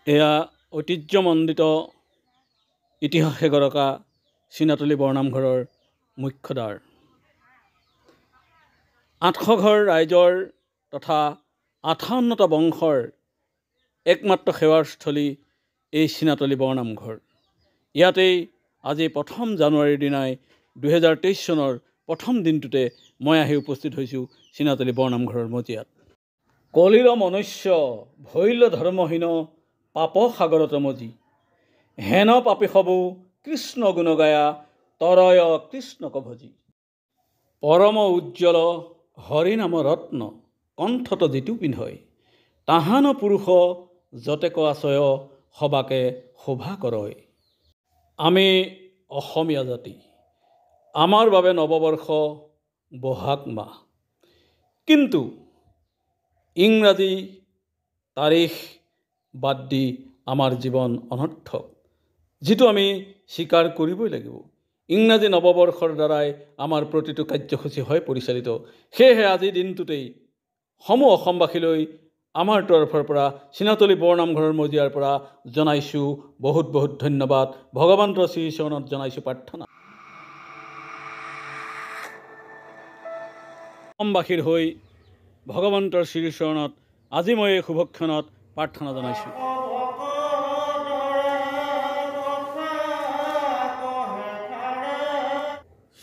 এয়া ঐতিহ্যমণ্ডিত ইতিহাসে গৰকা চীনাতলী বৰনামঘৰৰ মুখ্য দ্বাৰ। 800 ঘৰ ৰাইজৰ তথা 58টা বংশৰ একমাত্ৰ সেৱাৰ স্থলী এই চীনাতলী বৰনামঘৰ। ইয়াতেই আজি 1 জানুৱাৰীৰ দিনাই 2023 চনৰ প্ৰথম দিনটোতে মই আহি উপস্থিত হৈছোঁ চীনাতলী বৰনামঘৰৰ মজিয়াত। কলিৰ মনুষ্য ভৈল ধৰ্মহীন পাপ সাগৰত মজি, হেন পাপী সবু কৃষ্ণ গুণ গায়া তৰয় কৃষ্ণক ভজি। পৰম উজ্জ্বল হৰিনাম ৰত্ন কণ্ঠত যিটো পিন্ধয়, তাহান পুৰুষ যতেক আচয় সবাকে শোভা কৰয়। আমি অসমীয়া জাতি, আমাৰ বাবে নৱবৰ্ষ বহাগ মাহ, কিন্তু ইংৰাজী তাৰিখ বাদ দি আমাৰ জীৱন অনৰ্থক, যিটো আমি স্বীকাৰ কৰিবই লাগিব। ইংৰাজী নৱবৰ্ষৰ দ্বাৰাই আমাৰ প্ৰতিটো কাৰ্যসূচী হয় পৰিচালিত। সেয়েহে আজিৰ দিনটোতেই সমূহ অসমবাসীলৈ আমাৰ তৰফৰ পৰা চীনাতলী বৰনামঘৰৰ মজিয়াৰ পৰা জনাইছোঁ বহুত বহুত ধন্যবাদ। ভগৱন্তৰ শ্ৰীচৰণত জনাইছোঁ প্ৰাৰ্থনা। অসমবাসীৰ হৈ ভগৱন্তৰ শ্ৰীচৰণত আজি মই এই শুভক্ষণত প্ৰাৰ্থনা জনাইছোঁ।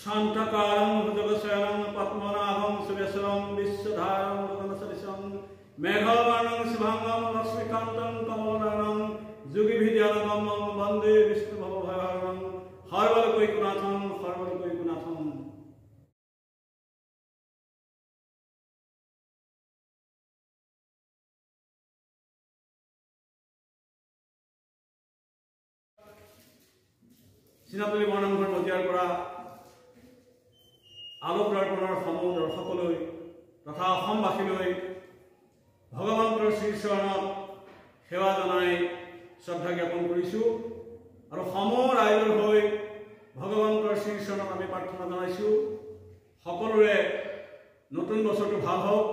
শান্তকাৰং ভুজগশয়নং পদ্মনাভং সুবেশৰং বিশ্বধাৰং গগনসদৃশং মেঘবৰ্ণং শুভঙ্গম লক্ষ্মীকান্তং কমলনয়নং যোগীভিদ্যানগম্যং বন্দে বিষ্ণুভবভয়হৰণং সৰ্বলোকৈকনাথং সৰ্বলোকৈকনাথং। চীনাতলী বৰনামঘৰ মজিয়াৰ পৰা আলোক দৰ্পণৰ সমূহ দৰ্শকলৈ তথা অসমবাসীলৈ ভগৱন্তৰ শ্ৰীচৰণত সেৱা জনাই শ্ৰদ্ধা জ্ঞাপন কৰিছোঁ আৰু সমূহ ৰাইজৰ হৈ ভগৱন্তৰ শ্ৰীচৰণত আমি প্ৰাৰ্থনা জনাইছোঁ সকলোৰে নতুন বছৰটো ভাল হওক,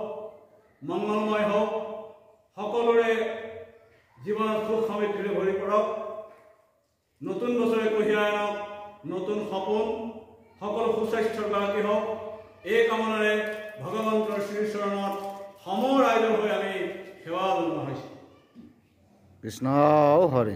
মংগলময় হওক, সকলোৰে জীৱনত সুখ সমৃদ্ধিৰে ভৰি পৰক, নতুন বছৰে কঢ়িয়াই আনক নতুন সপোন, সকলো সুস্বাস্থ্যৰ গৰাকী হওক, এই কামনাৰে ভগৱন্তৰ শ্ৰীচৰণত সমূহ ৰাইজৰ হৈ আমি সেৱা জনোৱা হৈছোঁ। কৃষ্ণ হৰে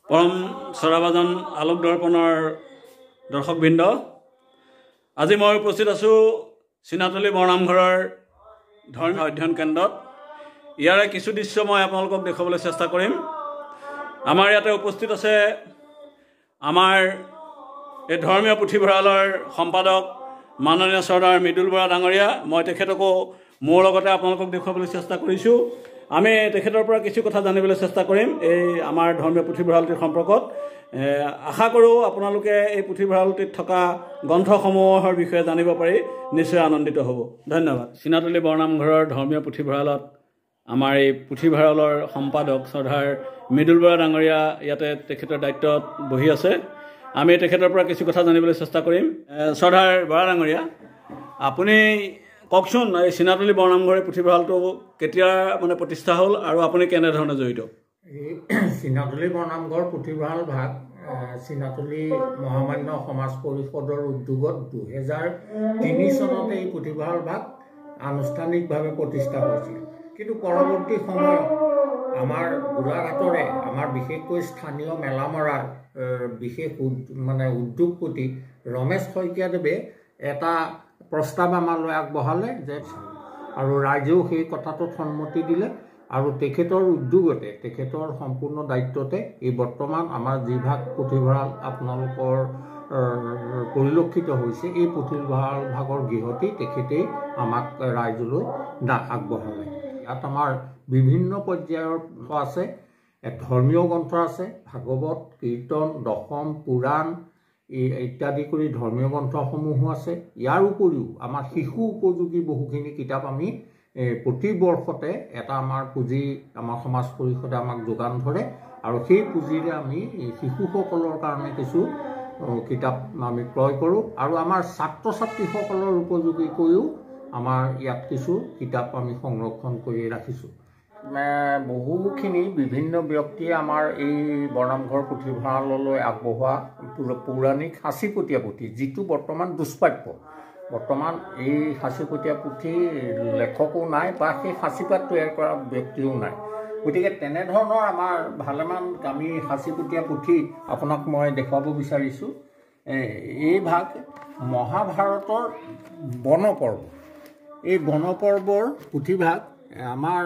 পৰম চৰাবাজন আলোক দৰ্পণৰ দৰ্শকবৃন্দ, আজি মই উপস্থিত আছোঁ চীনাতলী বৰনামঘৰৰ ধৰ্মীয় অধ্যয়ন কেন্দ্ৰত। ইয়াৰে কিছু দৃশ্য মই আপোনালোকক দেখুৱাবলৈ চেষ্টা কৰিম। আমাৰ ইয়াতে উপস্থিত আছে আমাৰ এই ধৰ্মীয় পুথিভঁৰালৰ সম্পাদক মাননীয় চৰ্দাৰ মৃদুল বৰা ডাঙৰীয়া। মই তেখেতকো মোৰ লগতে আপোনালোকক দেখুৱাবলৈ চেষ্টা কৰিছোঁ। আমি তেখেতৰ পৰা কিছু কথা জানিবলৈ চেষ্টা কৰিম এই আমাৰ ধৰ্মীয় পুথিভঁৰালটিৰ সম্পৰ্কত। আশা কৰোঁ আপোনালোকে এই পুথিভঁৰালটিত থকা গ্ৰন্থসমূহৰ বিষয়ে জানিব পাৰি নিশ্চয় আনন্দিত হ'ব। ধন্যবাদ। চীনাতলী বৰনামঘৰৰ ধৰ্মীয় পুথিভঁৰালত আমাৰ এই পুথিভঁৰালৰ সম্পাদক চৰ্দাৰ মৃদুল বৰা ডাঙৰীয়া ইয়াতে তেখেতৰ দায়িত্বত বহি আছে। আমি তেখেতৰ পৰা কিছু কথা জানিবলৈ চেষ্টা কৰিম। চৰ্দাৰ বৰা ডাঙৰীয়া, আপুনি কওকচোন এই চীনাতলী বৰনামঘৰ পুথিভঁৰালটো কেতিয়া প্ৰতিষ্ঠা হ'ল আৰু আপুনি কেনেধৰণে জড়িত? এই চীনাতলী বৰনামঘৰ পুথিভঁৰাল ভাগ চীনাতলী মহামান্য সমাজ পৰিষদৰ উদ্যোগত 2003 চনতে এই পুথিভঁৰাল ভাগ আনুষ্ঠানিকভাৱে প্ৰতিষ্ঠা হৈছিল। কিন্তু পৰৱৰ্তী সময়ত আমাৰ গোলাঘাটৰে আমাৰ বিশেষকৈ স্থানীয় মেলামৰাৰ বিশেষ উদ্যোগপতি ৰমেশ শইকীয়াদেৱে এটা প্ৰস্তাৱ আমালৈ আগবঢ়ালে যে, আৰু ৰাইজেও সেই কথাটোত সন্মতি দিলে আৰু তেখেতৰ উদ্যোগতে তেখেতৰ সম্পূৰ্ণ দায়িত্বতে এই বৰ্তমান আমাৰ যিভাগ পুথিভঁৰাল আপোনালোকৰ পৰিলক্ষিত হৈছে এই পুথিভঁৰাল ভাগৰ গৃহতেই তেখেতেই আমাক ৰাইজলৈ আগবঢ়ালে। ইয়াত আমাৰ বিভিন্ন পৰ্যায়ৰ আছে, ধৰ্মীয় গ্ৰন্থ আছে, ভাগৱত, কীৰ্তন, দশম, পুৰাণ ইত্যাদি কৰি ধৰ্মীয় গ্ৰন্থসমূহো আছে। ইয়াৰ উপৰিও আমাৰ শিশু উপযোগী বহুখিনি কিতাপ আমি প্ৰতি বৰ্ষতে এটা আমাৰ পুঁজি আমাৰ সমাজ পৰিষদে আমাক যোগান ধৰে আৰু সেই পুঁজিৰে আমি শিশুসকলৰ কাৰণে কিছু কিতাপ আমি ক্ৰয় কৰোঁ আৰু আমাৰ ছাত্ৰ ছাত্ৰীসকলৰ উপযোগীকৈও আমাৰ ইয়াত কিছু কিতাপ আমি সংৰক্ষণ কৰি ৰাখিছোঁ। বহুখিনি বিভিন্ন ব্যক্তিয়ে আমাৰ এই বৰনামঘৰ পুথিভঁৰাললৈ আগবঢ়োৱা পৌৰাণিক সাঁচিপতীয়া পুথি, যিটো বৰ্তমান দুষ্প্ৰাপ্য। বৰ্তমান এই সাঁচিপতীয়া পুথি লেখকো নাই বা সেই সাঁচিপাত তৈয়াৰ কৰা ব্যক্তিও নাই। গতিকে তেনেধৰণৰ আমাৰ ভালেমান আমি সাঁচিপতীয়া পুথি আপোনাক মই দেখুৱাব বিচাৰিছোঁ। এই ভাগ মহাভাৰতৰ বনপৰ্ব। এই বনপৰ্বৰ পুথিভাগ আমাৰ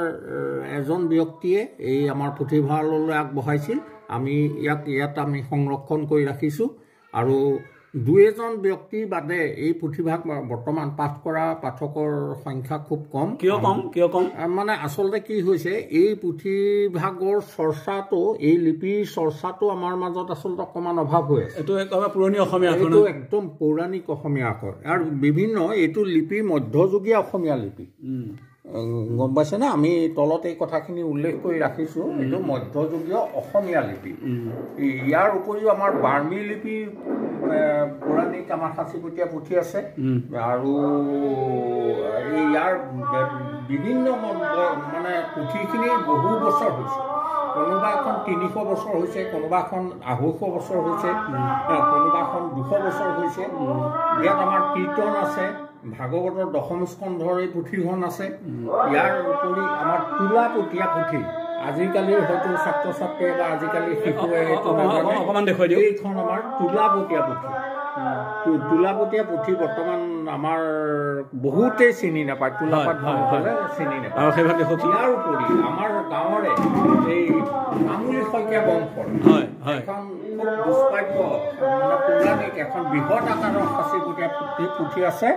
এজন ব্যক্তিয়ে এই আমাৰ পুথিভঁৰাললৈ আগবঢ়াইছিল। আমি ইয়াত আমি সংৰক্ষণ কৰি ৰাখিছোঁ আৰু দুই এজন ব্যক্তিৰ বাদে এই পুথিভাগ বৰ্তমান পাঠ কৰা পাঠকৰ সংখ্যা খুব কম। কিয় কম মানে আচলতে কি হৈছে, এই পুথিভাগৰ চৰ্চাটো, এই লিপিৰ চৰ্চাটো আমাৰ মাজত আচলতে অকণমান অভাৱ হৈ আছে। এইটো একেবাৰে পুৰণি অসমীয়া, এইটো একদম পৌৰাণিক অসমীয়া আখৰ আৰু বিভিন্ন এইটো লিপি মধ্যযুগীয় অসমীয়া লিপি। গম পাইছেনে? আমি তলত এই কথাখিনি উল্লেখ কৰি ৰাখিছোঁ, এইটো মধ্যযুগীয় অসমীয়া লিপি। ইয়াৰ উপৰিও আমাৰ বাৰ্মী লিপিৰ পৌৰাণিক আমাৰ সাঁচিপতীয়া পুথি আছে আৰু ইয়াৰ বিভিন্ন মানে পুথিখিনি বহু বছৰ হৈছে। কোনোবা এখন 300 বছৰ হৈছে, কোনোবা এখন 250 বছৰ হৈছে, কোনোবা এখন 200 বছৰ হৈছে। ইয়াত আমাৰ কীৰ্তন আছে, ভাগৱতৰ দশম স্কন্ধৰ এই পুথিখন আছে। ইয়াৰ উপৰি আমাৰ তোলাপতীয়া পুথি, আজিকালিৰ হয়তো ছাত্ৰ ছাত্ৰীয়ে বা আজিকালি শিশুৱে এইখন আমাৰ তোলাপতীয়া পুথি। তোলাপতীয়া পুথি বৰ্তমান আমাৰ বহুতেই চিনি নাপায়, তোলাপাত হ'লে চিনি নাপায়। ইয়াৰ উপৰি আমাৰ গাঁৱৰে এই আমুলি শইকীয়া বংশৰ এখন খুব দুষ্প্ৰাপ্য মানে পৌৰাণিক এখন বৃহৎ আকাৰৰ সাঁচিপতীয়া পুথি আছে,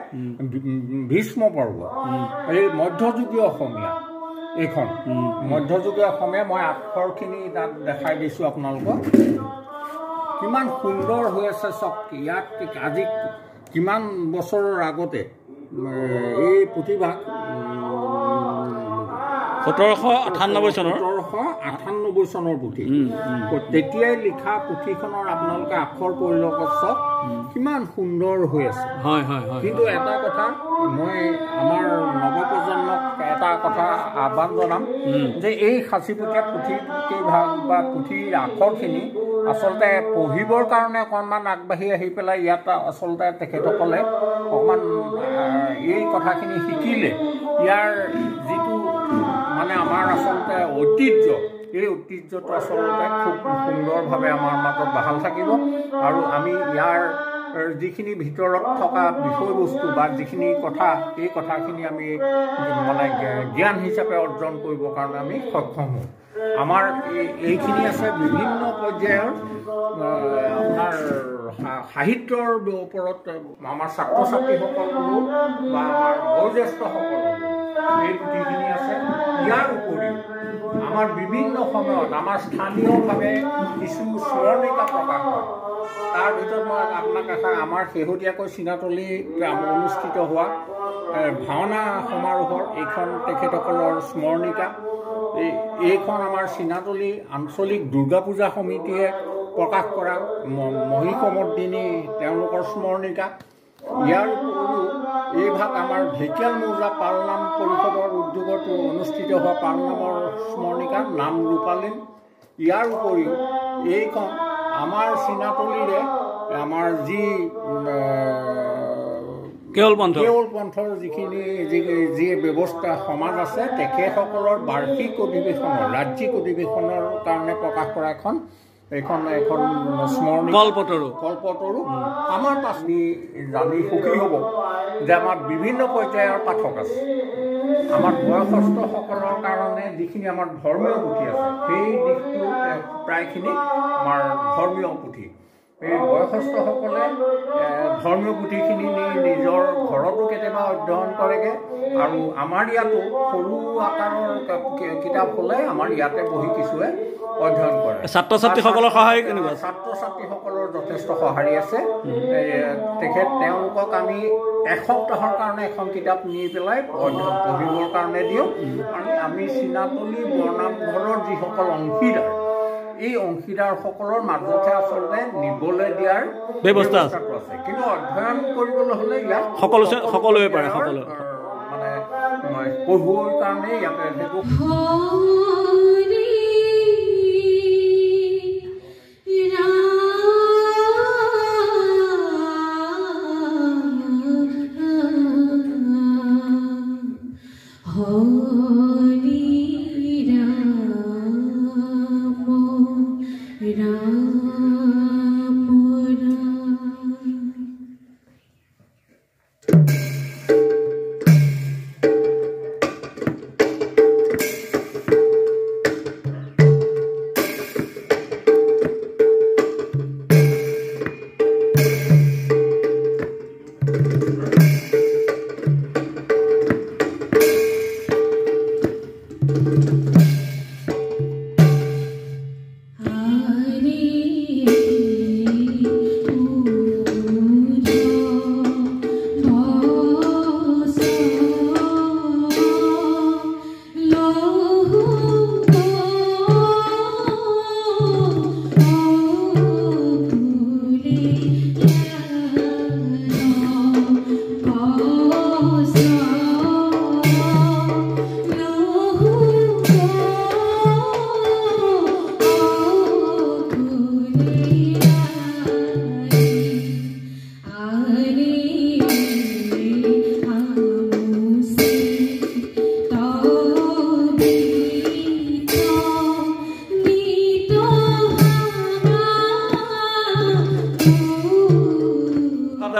ভীষ্ম পৰ্ব। এই মধ্যযুগীয় অসমীয়া, এইখন মধ্যযুগীয় অসমীয়া। মই আখৰখিনি তাত দেখাই দিছোঁ আপোনালোকক। কিমান সুন্দৰ হৈ আছে চব। ইয়াত আজি কিমান বছৰৰ আগতে এই পুথিভাগ 1798 চনৰ পুথি। তেতিয়াই লিখা পুথিখনৰ আপোনালোকে আখৰ পৰিলক্ষিত চব কিমান সুন্দৰ হৈ আছে। কিন্তু এটা কথা মই আমাৰ নৱপ্ৰজন্মক এটা কথা আহ্বান জনাম যে এই সাঁচিপতীয়া পুথিকেইভাগ বা পুথিৰ আখৰখিনি আচলতে পঢ়িবৰ কাৰণে অকণমান আগবাঢ়ি আহি পেলাই ইয়াত আচলতে তেখেতসকলে অকণমান এই কথাখিনি শিকিলে ইয়াৰ যিটো মানে আমাৰ আচলতে ঐতিহ্য, এই ঐতিহ্যটো আচলতে খুব সুন্দৰভাৱে আমাৰ মাজত বাহাল থাকিব আৰু আমি ইয়াৰ যিখিনি ভিতৰত থকা বিষয়বস্তু বা যিখিনি কথা, এই কথাখিনি আমি মানে জ্ঞান হিচাপে অৰ্জন কৰিবৰ কাৰণে আমি সক্ষম হওঁ। আমাৰ এইখিনি আছে বিভিন্ন পৰ্যায়ৰ আপোনাৰ সাহিত্যৰ ওপৰত আমাৰ ছাত্ৰ ছাত্ৰীসকলৰো বা আমাৰ বয়োজ্যেষ্ঠসকলৰো এই পুথিখিনি আছে। ইয়াৰ উপৰিও আমাৰ বিভিন্ন সময়ত আমাৰ স্থানীয়ভাৱে কিছু স্মৰণিকা প্ৰকাশ হয়। তাৰ ভিতৰত মই আপোনাক আমাৰ শেহতীয়াকৈ চীনাতলীত অনুষ্ঠিত হোৱা ভাওনা সমাৰোহৰ এইখন তেখেতসকলৰ স্মৰণিকা। এইখন আমাৰ চীনাতলী আঞ্চলিক দুৰ্গা পূজা সমিতিয়ে প্ৰকাশ কৰা মহিষমৰ্দিনী তেওঁলোকৰ স্মৰণিকা। ইয়াৰ উপৰিও এই ভাগ আমাৰ ঢেকিয়াল মৌজা পালনাম পৰিষদৰ উদ্যোগত অনুষ্ঠিত হোৱা পালনামৰ স্মৰণিকা নাম ৰূপালীন। ইয়াৰ উপৰিও এইখন আমাৰ চীনাতলীৰে আমাৰ যি কেৱল পন্থৰ যিখিনি যি ব্যৱস্থা সমাজ আছে তেখেতসকলৰ বাৰ্ষিক অধিৱেশনৰ, ৰাজ্যিক অধিৱেশনৰ কাৰণে প্ৰকাশ কৰা এইখন স্মৰণিকা কল্পতৰু। আমাৰ পাছত জানি সুখী হ'ব যে আমাৰ বিভিন্ন পৰ্যায়ৰ পাঠক আছে। আমাৰ বয়সস্থসকলৰ কাৰণে যিখিনি আমাৰ ধৰ্মীয় পুথি আছে সেই দিশটো প্ৰায়খিনি আমাৰ ধৰ্মীয় পুথি। এই বয়সস্থসকলে ধৰ্মীয় পুথিখিনি নি নিজৰ ঘৰতো কেতিয়াবা অধ্যয়ন কৰেগৈ আৰু আমাৰ ইয়াতো সৰু আকাৰৰ কিতাপ হ'লে আমাৰ ইয়াতে বহি কিছুৱে অধ্যয়ন কৰে। ছাত্ৰ ছাত্ৰীসকলৰ সহায় কেনেকুৱা? ছাত্ৰ ছাত্ৰীসকলৰ যথেষ্ট সঁহাৰি আছে। তেওঁলোকক আমি এসপ্তাহৰ কাৰণে এখন কিতাপ নি পেলাই পঢ়িবৰ কাৰণে দিওঁ। আমি চীনাতলী বৰনামঘৰৰ যিসকল অংশীদাৰ, এই অংশীদাৰসকলৰ মাজতহে আচলতে নিবলৈ দিয়াৰ ব্যৱস্থাটো আছে। কিন্তু অধ্যয়ন কৰিবলৈ হ'লে ইয়াত সকলোৱে পাৰে, সকলোৱে মানে পঢ়ুৱৈৰ কাৰণে ইয়াতে সেইটো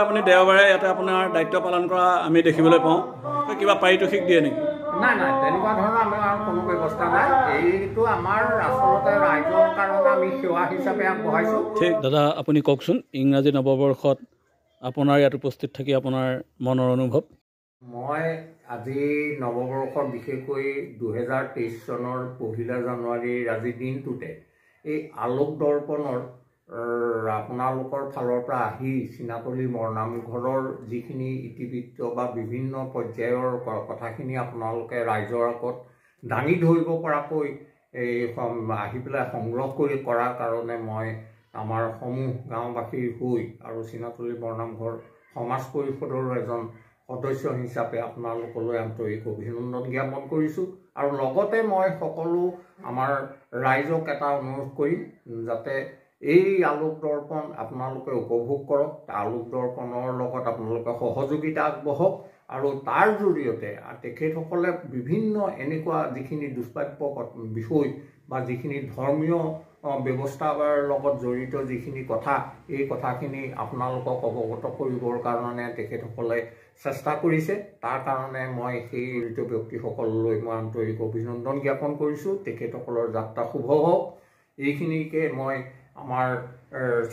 আপুনি দেওবাৰে ইয়াতে আপোনাৰ দায়িত্ব পালন কৰা আমি দেখিবলৈ পাওঁ। কিবা পাৰিতোষিক দিয়ে নেকি? নাই, তেনেকুৱা ধৰণৰ আমাৰ কোনো ব্যৱস্থা নাই। এইটো আমাৰ আচলতে ৰাইজৰ কাৰণে আমি সেৱা হিচাপে আগবঢ়াইছোঁ। ঠিক দাদা, আপুনি কওকচোন, ইংৰাজী নৱবৰ্ষত আপোনাৰ ইয়াত উপস্থিত থাকি আপোনাৰ মনৰ অনুভৱ? মই আজি নৱবৰ্ষৰ বিশেষকৈ 2023 চনৰ 1 জানুৱাৰীৰ আজি দিনটোতে এই আলোক দৰ্পণৰ আপোনালোকৰ ফালৰ পৰা আহি চীনাতলী বৰনামঘৰৰ যিখিনি ইতিবৃত্ত বা বিভিন্ন পৰ্যায়ৰ কথাখিনি আপোনালোকে ৰাইজৰ আগত দাঙি ধৰিব পৰাকৈ এই আহি পেলাই সংগ্ৰহ কৰি কৰাৰ কাৰণে মই আমাৰ সমূহ গাঁওবাসীৰ হৈ আৰু চীনাতলী বৰনামঘৰ সমাজ পৰিষদৰ এজন সদস্য হিচাপে আপোনালোকলৈ আন্তৰিক অভিনন্দন জ্ঞাপন কৰিছোঁ। আৰু লগতে মই সকলো আমাৰ ৰাইজক এটা অনুৰোধ কৰিম যাতে এই আলোক দৰ্পণ আপোনালোকে উপভোগ কৰক, আলোক দৰ্পণৰ লগত আপোনালোকে সহযোগিতা আগবঢ়াওক আৰু তাৰ জৰিয়তে তেখেতসকলে বিভিন্ন এনেকুৱা যিখিনি দুষ্প্ৰাপ্য বিষয় বা যিখিনি ধৰ্মীয় ব্যৱস্থাৰ লগত জড়িত যিখিনি কথা, এই কথাখিনি আপোনালোকক অৱগত কৰিবৰ কাৰণে তেখেতসকলে চেষ্টা কৰিছে। তাৰ কাৰণে মই সেই জড়িত ব্যক্তিসকললৈ মই আন্তৰিক অভিনন্দন জ্ঞাপন কৰিছোঁ। তেখেতসকলৰ যাত্ৰা শুভ হওক, এইখিনিকে মই আমাৰ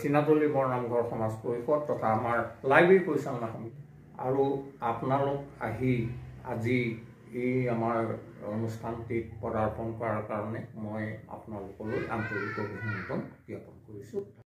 চীনাতলী বৰনামঘৰ সমাজ পৰিষদ তথা আমাৰ লাইব্ৰেৰী পৰিচালনা সমিতি আৰু আপোনালোক আহি আজি এই আমাৰ অনুষ্ঠানটিত পদাৰ্পণ কৰাৰ কাৰণে মই আপোনালোকলৈ আন্তৰিক অভিনন্দন জ্ঞাপন কৰিছোঁ।